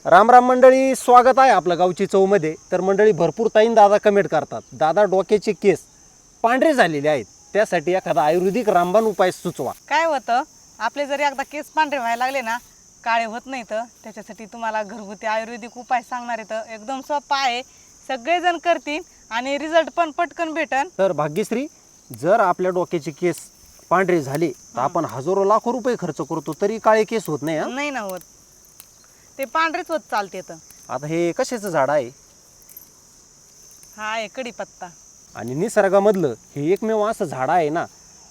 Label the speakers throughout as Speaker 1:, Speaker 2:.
Speaker 1: राम राम मंडळी, स्वागत आहे आपलं गावची चवमध्ये. तर मंडळी भरपूर ताईन दादा कमेंट करतात, दादा डोक्याचे केस पांढरे झालेले आहेत, त्यासाठी एखादा आयुर्वेदिक रामबाण उपाय सुचवा.
Speaker 2: काय होतं, आपले जर एकदा केस पांढरे व्हायला लागले ना, काळे होत नाही तर त्याच्यासाठी तुम्हाला घरगुती आयुर्वेदिक उपाय सांगणार आहे. तर एकदम सोपा आहे, सगळेजण करतील आणि रिझल्ट पण पटकन भेटन.
Speaker 1: तर भाग्यश्री, जर आपल्या डोक्याचे केस पांढरे झाले तर आपण हजारो लाखो रुपये खर्च करतो तरी काळे केस होत नाही.
Speaker 2: नाही ना होत, ते पांढरेच होत चालते. तर
Speaker 1: आता हे कशाचं झाड आहे?
Speaker 2: हा आहे कढीपत्ता.
Speaker 1: आणि निसर्गामधलं हे एकमेव असं झाड आहे ना,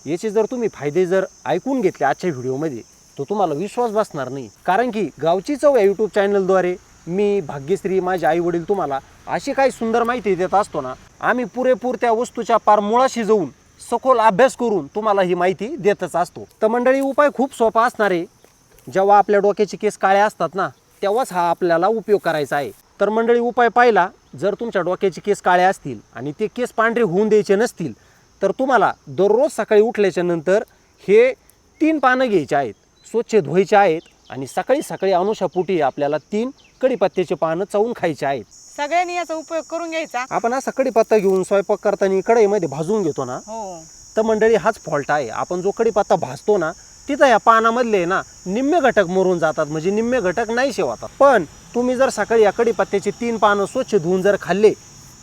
Speaker 1: याचे जर तुम्ही फायदे जर ऐकून घेतले आजच्या व्हिडिओमध्ये तर तुम्हाला विश्वास बसणार नाही. कारण की गावची चव या यूट्यूब चॅनलद्वारे मी, भाग्यश्री, माझे आई वडील तुम्हाला अशी काही सुंदर माहिती देत असतो ना. आम्ही पुरेपूर त्या वस्तूच्या पार मुळाशी जाऊन सखोल अभ्यास करून तुम्हाला ही माहिती देतच असतो. तर मंडळी, उपाय खूप सोपा असणार आहे. जेव्हा आपल्या डोक्याचे केस काळे असतात ना, तेव्हाच हा आपल्याला उपयोग करायचा आहे. तर मंडळी, उपाय पाहिला, जर तुमच्या डोक्याचे केस काळे असतील आणि ते केस पांढरे होऊन द्यायचे नसतील तर तुम्हाला दररोज सकाळी उठल्याच्या नंतर हे 3 पानं घ्यायचे आहेत, स्वच्छ धुवायचे आहेत आणि सकाळी सकाळी अनुशापोटी आपल्याला 3 कढीपत्त्याचे पानं चावून खायचे आहेत.
Speaker 2: सगळ्यांनी याचा उपयोग करून घ्यायचा.
Speaker 1: आपण असा कढीपत्ता घेऊन स्वयंपाक करताना कढईमध्ये भाजून घेतो ना,
Speaker 2: हो,
Speaker 1: तर मंडळी हाच फॉल्ट आहे. आपण जो कढीपत्ता भाजतो ना, तिथं या पानामधले ना निम्मे घटक मरून जातात, म्हणजे निम्मे घटक नाही शेवतात. पण तुम्ही जर सकाळी या कढीपत्त्याचे 3 पानं स्वच्छ धुवून जर खाल्ले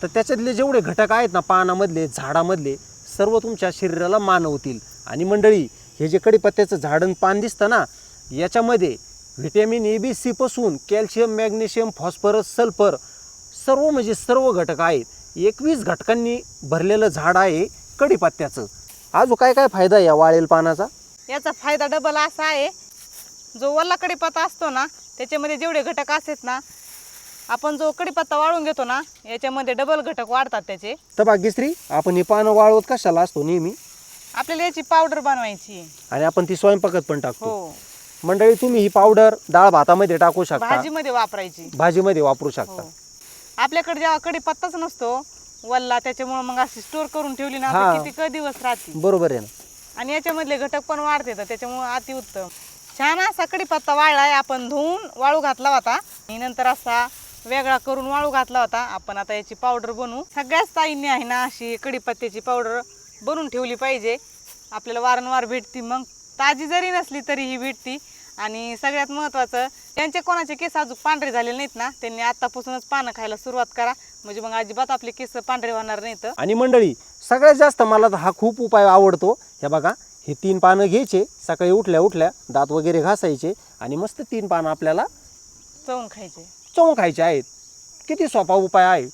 Speaker 1: तर त्याच्यातले जेवढे घटक आहेत ना पानामधले, झाडामधले, सर्व तुमच्या शरीराला मानवतील. आणि मंडळी, हे जे कढीपत्त्याचं झाडन पान दिसतं ना, याच्यामध्ये व्हिटॅमिन ABC पासून कॅल्शियम, मॅग्नेशियम, फॉस्फरस, सल्फर, सर्व म्हणजे सर्व घटक आहेत. 21 घटकांनी भरलेलं झाड आहे कढीपत्त्याचं. अजून काय काय फायदा आहे या वाळेल पानाचा?
Speaker 2: याचा फायदा डबल असा आहे, जो वल्ला कढीपत्ता असतो ना त्याच्यामध्ये जेवढे घटक असतात ना, आपण जो कढीपत्ता वाळून घेतो ना याच्यामध्ये डबल घटक वाढतात त्याचे.
Speaker 1: तर भाग्यश्री, आपण ही पानं वाळवत कशाला असतो नेहमी?
Speaker 2: आपल्याला याची पावडर बनवायची
Speaker 1: आणि आपण ती स्वयंपाकात पण टाकतो.
Speaker 2: हो,
Speaker 1: मंडळी, तुम्ही ही पावडर डाळ भातामध्ये टाकू शकता,
Speaker 2: भाजीमध्ये वापरायची.
Speaker 1: भाजीमध्ये वापरू शकता.
Speaker 2: हो. आपल्याकडे जेव्हा कढीपत्ताच नसतो वल्ला, त्याच्यामुळे मग अशी स्टोर करून ठेवली ना
Speaker 1: हा.
Speaker 2: तर किती दिवस राहते.
Speaker 1: बरोबर आहे ना.
Speaker 2: आणि याच्यामधले घटक पण वाढते, तर त्याच्यामुळे अतिउत्तम. छान असा कढीपत्ता वाळलाय, आपण धुवून वाळू घातला होता आणि नंतर असा वेगळा करून वाळू घातला होता. आपण आता याची पावडर बनवू. सगळ्याच ताईंनी आहे ना अशी कढीपत्त्याची पावडर बनवून ठेवली पाहिजे. आपल्याला वारंवार भेटती, मग ताजी जरी नसली तरी ही भेटती. आणि सगळ्यात महत्त्वाचं, त्यांचे कोणाचे केस अजून पांढरे झालेले नाहीत ना, त्यांनी आतापासूनच पानं खायला सुरुवात करा, म्हणजे मग अजिबात आपले केस पांढरे होणार नाहीत.
Speaker 1: आणि मंडळी, सगळ्यात जास्त मला तर हा खूप उपाय आवडतो. हे बघा, हे 3 पानं घ्यायचे, सकाळी उठल्या उठल्या दात वगैरे घासायचे आणि मस्त 3 पानं आपल्याला
Speaker 2: चवून खायचे.
Speaker 1: चवून खायचे आहेत. किती सोपा उपाय आहे.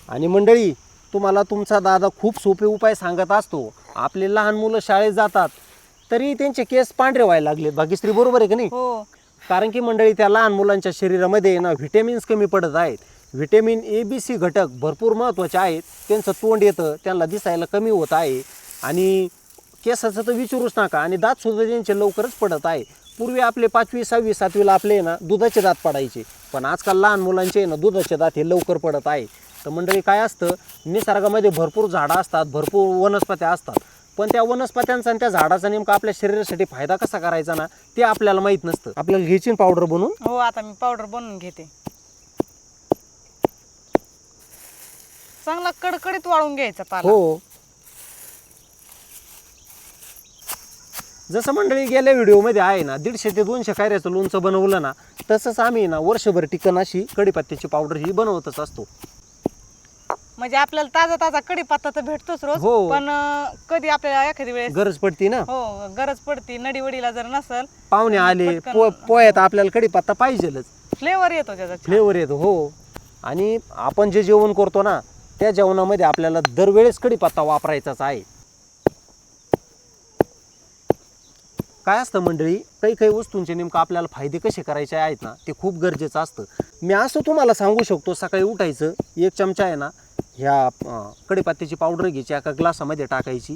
Speaker 1: आणि मंडळी, तुम्हाला तुमचा दादा खूप सोपे उपाय सांगत असतो. आपले लहान मुलं शाळेत जातात तरी त्यांचे केस पांढरे व्हायला लागले. भाग्यश्री, बरोबर आहे की नाही?
Speaker 2: हो,
Speaker 1: कारण की मंडळी, त्या लहान मुलांच्या शरीरामध्ये ना व्हिटॅमिन्स कमी पडत आहेत. व्हिटॅमिन ABC घटक भरपूर महत्त्वाचे आहेत. त्यांचं तोंड येतं, त्यांना दिसायला कमी होत आहे आणि केसाचं तर विचारूच नका. आणि दातसुद्धा त्यांचे लवकरच पडत आहे. पूर्वी आपले 5वी, 6वी, 7वीला आपले ना दुधाचे दात पडायचे, पण आजकाल लहान मुलांचे ना दुधाचे दात हे लवकर पडत आहे. तर मंडळी, काय असतं, निसर्गामध्ये भरपूर झाडं असतात, भरपूर वनस्पत्या असतात, पण त्या वनस्पत्यांचा आणि त्या झाडाचा नेमका आपल्या शरीरासाठी फायदा कसा करायचा ना, ते आपल्याला माहीत नसतं. आपल्याला घ्यायची पावडर बनवून.
Speaker 2: हो, आता मी पावडर बनवून घेते. चांगला कडकडीत वाळून घ्यायचा पाला.
Speaker 1: हो, जसं मंडळी गेल्या व्हिडिओमध्ये आहे ना 150 ते 200 कैऱ्याचं लोणचं बनवलं ना, तसंच आम्ही ना वर्षभर टिकन अशी कढीपत्त्याची पावडर ही बनवतच असतो.
Speaker 2: म्हणजे आपल्याला ताजा ताजा कढीपत्ता तर भेटतोच रोज.
Speaker 1: हो.
Speaker 2: पण कधी आपल्याला एखादी वेळेस
Speaker 1: गरज पडती ना,
Speaker 2: हो गरज पडती, नडीवडीला जर नसल,
Speaker 1: पाहुणे आले,
Speaker 2: पटकन-
Speaker 1: पोह्यात आपल्याला कढीपत्ता पाहिजेलच,
Speaker 2: फ्लेवर येतो त्याचा छान.
Speaker 1: फ्लेवर येतो. हो, आणि आपण जे जेवण करतो ना त्या जेवणामध्ये आपल्याला दरवेळेस कढीपत्ता वापरायचाच आहे. काय असतं मंडळी, काही काही वस्तूंचे नेमकं आपल्याला फायदे कसे करायचे आहेत ना, ते खूप गरजेचं असतं. मी असं तुम्हाला सांगू शकतो, सकाळी उठायचं, 1 चमचा आहे ना ह्या कढीपत्त्याची पावडर घ्यायची, एका ग्लासामध्ये टाकायची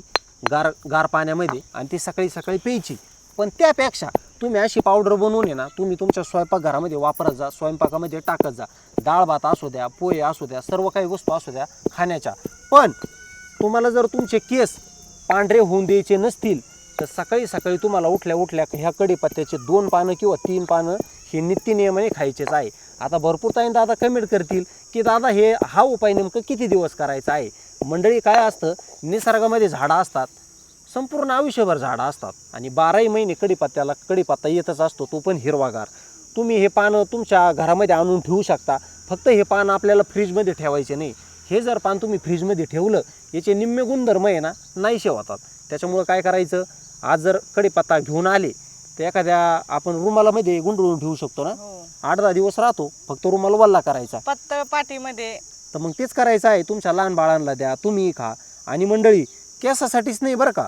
Speaker 1: गार पाण्यामध्ये, आणि ती सकाळी सकाळी प्यायची. पण त्यापेक्षा तुम्ही अशी पावडर बनवून आहे ना, तुम्ही तुमच्या स्वयंपाकघरामध्ये वापरत जा, स्वयंपाकामध्ये टाकत जा. डाळ भात असू द्या, पोहे असू द्या, सर्व काही वस्तू असू द्या खाण्याच्या. पण तुम्हाला जर तुमचे केस पांढरे होऊन द्यायचे नसतील तर सकाळी सकाळी तुम्हाला उठल्या उठल्या ह्या कढीपत्त्याचे 2 पानं किंवा 3 पानं हे नित्यनियमाने खायचेच आहे. आता भरपूर ताई दादा कमेंट करतील की दादा हा उपाय नेमकं किती दिवस करायचा आहे. मंडळी काय असतं, निसर्गामध्ये झाडं असतात, संपूर्ण आयुष्यभर झाडं असतात आणि 12ही महिने कडीपत्ता येतच असतो, तो पण हिरवागार. तुम्ही हे पानं तुमच्या घरामध्ये आणून ठेवू शकता. फक्त हे पान आपल्याला फ्रीजमध्ये ठेवायचे नाही. हे जर पान तुम्ही फ्रीजमध्ये ठेवलं, याचे निम्मे गुणधर्म आहे ना नाहीसे होतात. त्याच्यामुळं काय करायचं, आज जर कडीपत्ता घेऊन आले तर एखाद्या आपण रुमालामध्ये गुंडळून ठेवू शकतो ना,
Speaker 2: हो
Speaker 1: 8-10 दिवस राहतो. फक्त रुमाल वल्ला करायचा.
Speaker 2: पातळ पाटीमध्ये
Speaker 1: तर मग तेच करायचं आहे. तुमच्या लहान बाळांना द्या, तुम्ही खा. आणि मंडळी केसासाठीच नाही बरं का,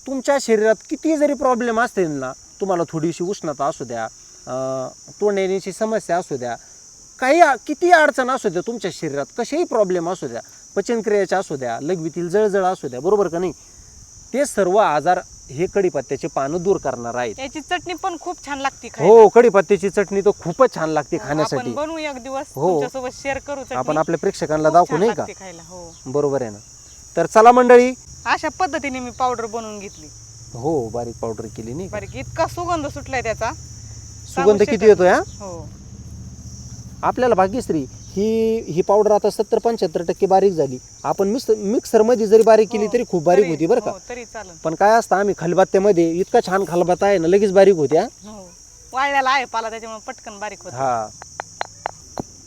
Speaker 1: तुमच्या शरीरात किती जरी प्रॉब्लेम असतील ना, तुम्हाला थोडीशी उष्णता असू द्या, तोंड येण्याची समस्या असू द्या, किती अडचण असू द्या तुमच्या शरीरात, कसेही प्रॉब्लेम असू द्या, पचनक्रियेच्या असू द्या, लघवीतील जळजळ असू द्या, बरोबर का नाही, ते सर्व आजार हे कडीपत्त्याचे पानं दूर करणार आहेत.
Speaker 2: याची चटणी पण खूप छान लागते खायला.
Speaker 1: हो, कडीपत्त्याची चटणी तर खूपच छान लागते खाण्यासाठी.
Speaker 2: आपण बनवू एक दिवस
Speaker 1: हो.
Speaker 2: तुमच्यासोबत शेअर करू चटणी.
Speaker 1: आपण आपल्या प्रेक्षकांना
Speaker 2: खूप
Speaker 1: दाखवू
Speaker 2: छान
Speaker 1: नाही का,
Speaker 2: लागते खायला. हो
Speaker 1: बरोबर आहे ना. तर चला मंडळी,
Speaker 2: अशा पद्धतीने मी पावडर बनवून घेतली.
Speaker 1: हो बारीक पावडर केली नाही का?
Speaker 2: बारीक इतका सुगंध सुटलाय त्याचा,
Speaker 1: सुगंध किती येतोय हा
Speaker 2: हो.
Speaker 1: आपल्याला. भाग्यश्री, ही पावडर आता 70-75% बारीक झाली. आपण मिक्सर मध्ये जरी बारीक केली तरी खूप बारीक होती बरं का.
Speaker 2: तरी चालेल.
Speaker 1: पण काय असतं, आम्ही खलबत्त्यामध्ये इतका छान खलबत्ता आहे ना, लगेच बारीक होत्या.
Speaker 2: हो, वाळलेला आहे पाला, त्याच्यामुळे पटकन बारीक होत.
Speaker 1: हा,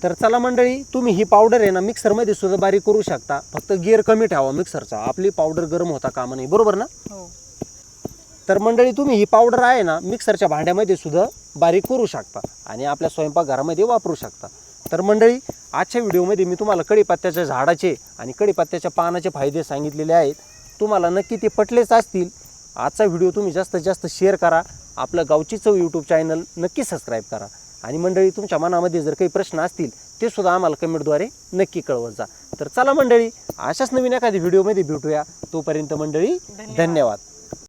Speaker 1: तर चला मंडळी, तुम्ही ही पावडर आहे ना मिक्सरमध्ये सुद्धा बारीक करू शकता. फक्त गिअर कमी ठेवा मिक्सरचा, आपली पावडर गरम होता कामा नाही, बरोबर ना.
Speaker 2: हो.
Speaker 1: तर मंडळी, तुम्ही ही पावडर आहे ना मिक्सरच्या भांड्यामध्ये सुद्धा बारीक करू शकता आणि आपल्या स्वयंपाकघरामध्ये वापरू शकता. तर मंडळी, आजच्या व्हिडिओमध्ये मी तुम्हाला कडीपत्त्याच्या झाडाचे आणि कडीपत्त्याच्या पानाचे फायदे सांगितलेले आहेत. तुम्हाला नक्की ते पटलेच असतील. आजचा व्हिडिओ तुम्ही जास्तीत जास्त शेअर करा. आपलं गावची चव यूट्यूब चॅनल नक्की सबस्क्राईब करा. आणि मंडळी, तुमच्या मनामध्ये जर काही प्रश्न असतील ते सुद्धा आम्हाला कमेंटद्वारे नक्की कळवत जा. तर चला मंडळी, अशाच नवीन एखाद्या व्हिडिओमध्ये भेटूया. तोपर्यंत मंडळी, धन्यवाद.